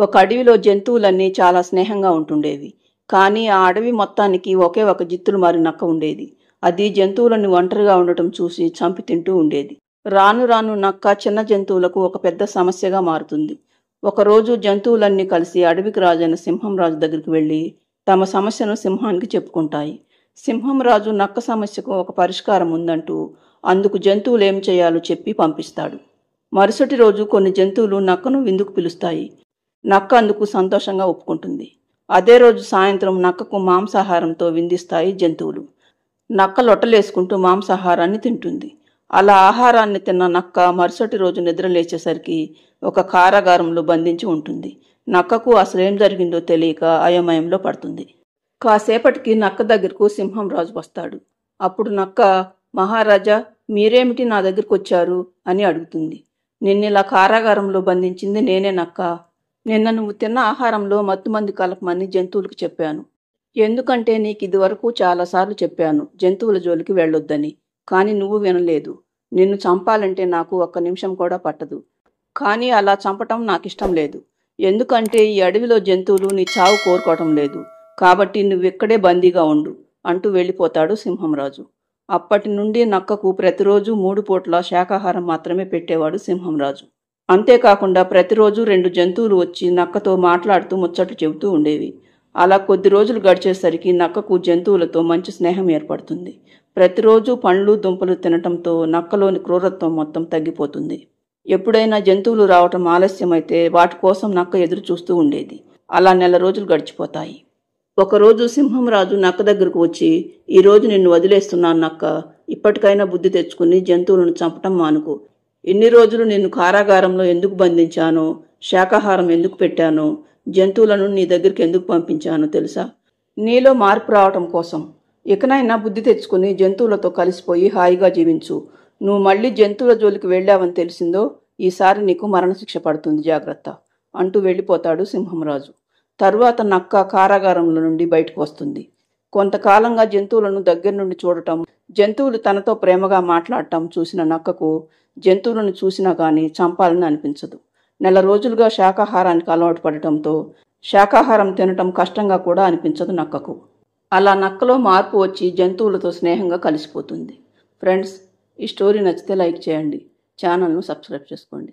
ఒక అడవిలో జంతువులన్నీ చాలా స్నేహంగా ఉంటుండేవి. కానీ ఆ అడవి మొత్తానికి ఒకే ఒక జిత్తులు మారి నక్క ఉండేది. అది జంతువులను ఒంటరిగా ఉండటం చూసి చంపి తింటూ ఉండేది. రాను రాను నక్క చిన్న జంతువులకు ఒక పెద్ద సమస్యగా మారుతుంది. ఒకరోజు జంతువులన్నీ కలిసి అడవికి రాజైన సింహం రాజు దగ్గరికి వెళ్ళి తమ సమస్యను సింహానికి చెప్పుకుంటాయి. సింహం రాజు నక్క సమస్యకు ఒక పరిష్కారం ఉందంటూ అందుకు జంతువులు ఏం చేయాలో చెప్పి పంపిస్తాడు. మరుసటి రోజు కొన్ని జంతువులు నక్కను విందుకు పిలుస్తాయి. నక్క అందుకు సంతోషంగా ఒప్పుకుంటుంది. అదే రోజు సాయంత్రం నక్కకు మాంసాహారంతో విందిస్తాయి జంతువులు. నక్క లొట్టలేసుకుంటూ మాంసాహారాన్ని తింటుంది. అలా ఆహారాన్ని తిన్న నక్క మరుసటి రోజు నిద్రలేచేసరికి ఒక కారాగారంలో బంధించి ఉంటుంది. నక్కకు అసలేం జరిగిందో తెలియక అయోమయంలో పడుతుంది. కాసేపటికి నక్క దగ్గరకు సింహం రాజు వస్తాడు. అప్పుడు నక్క, మహారాజా, మీరేమిటి నా దగ్గరకు వచ్చారు అని అడుగుతుంది. నిన్నిలా కారాగారంలో బంధించింది నేనే నక్క. నిన్న నువ్వు తిన్న ఆహారంలో మత్తుమంది కలపమని జంతువులకు చెప్పాను. ఎందుకంటే నీకు ఇదివరకు చాలాసార్లు చెప్పాను జంతువుల జోలికి వెళ్ళొద్దని. కానీ నువ్వు వినలేదు. నిన్ను చంపాలంటే నాకు 1 నిమిషం కూడా పట్టదు. కానీ అలా చంపటం నాకిష్టం లేదు. ఎందుకంటే ఈ అడవిలో జంతువులు నీ చావు కోరుకోవటం లేదు. కాబట్టి నువ్విక్కడే బందీగా ఉండు అంటూ వెళ్ళిపోతాడు సింహంరాజు. అప్పటి నుండి నక్కకు ప్రతిరోజు 3 పూట్ల శాకాహారం మాత్రమే పెట్టేవాడు సింహంరాజు. అంతేకాకుండా ప్రతిరోజు 2 జంతువులు వచ్చి నక్కతో మాట్లాడుతూ ముచ్చట్లు చెబుతూ ఉండేవి. అలా కొద్ది రోజులు గడిచేసరికి నక్కకు జంతువులతో మంచి స్నేహం ఏర్పడుతుంది. ప్రతిరోజు పండ్లు దుంపలు తినటంతో నక్కలోని క్రూరత్వం మొత్తం తగ్గిపోతుంది. ఎప్పుడైనా జంతువులు రావటం ఆలస్యమైతే వాటి కోసం నక్క ఎదురు చూస్తూ ఉండేది. అలా నెల రోజులు గడిచిపోతాయి. ఒకరోజు సింహంరాజు నక్క దగ్గరకు వచ్చి, ఈరోజు నిన్ను వదిలేస్తున్నాను నక్క. ఇప్పటికైనా బుద్ధి తెచ్చుకుని జంతువులను చంపటం మానుకో. ఎన్ని రోజులు నిన్ను కారాగారంలో ఎందుకు బంధించానో, శాకాహారం ఎందుకు పెట్టానో, జంతువులను నీ దగ్గరికి ఎందుకు పంపించానో తెలుసా? నీలో మార్పు రావటం కోసం. ఇకనైనా బుద్ధి తెచ్చుకుని జంతువులతో కలిసిపోయి హాయిగా జీవించు. నువ్వు మళ్ళీ జంతువుల జోలికి వెళ్ళావని తెలిసిందో ఈసారి నీకు మరణశిక్ష పడుతుంది, జాగ్రత్త అంటూ వెళ్ళిపోతాడు సింహంరాజు. తరువాత నక్క కారాగారంలో నుండి బయటకు వస్తుంది. కొంతకాలంగా జంతువులను దగ్గర నుండి చూడటం, జంతువులు తనతో ప్రేమగా మాట్లాడటం చూసిన నక్కకు జంతువులను చూసినా కానీ చంపాలని అనిపించదు. నెల రోజులుగా శాకాహారానికి అలవాటు పడటంతో శాకాహారం తినటం కష్టంగా కూడా అనిపించదు నక్కకు. అలా నక్కలో మార్పు వచ్చి జంతువులతో స్నేహంగా కలిసిపోతుంది. ఫ్రెండ్స్, ఈ స్టోరీ నచ్చితే లైక్ చేయండి. ఛానల్ను సబ్స్క్రైబ్ చేసుకోండి.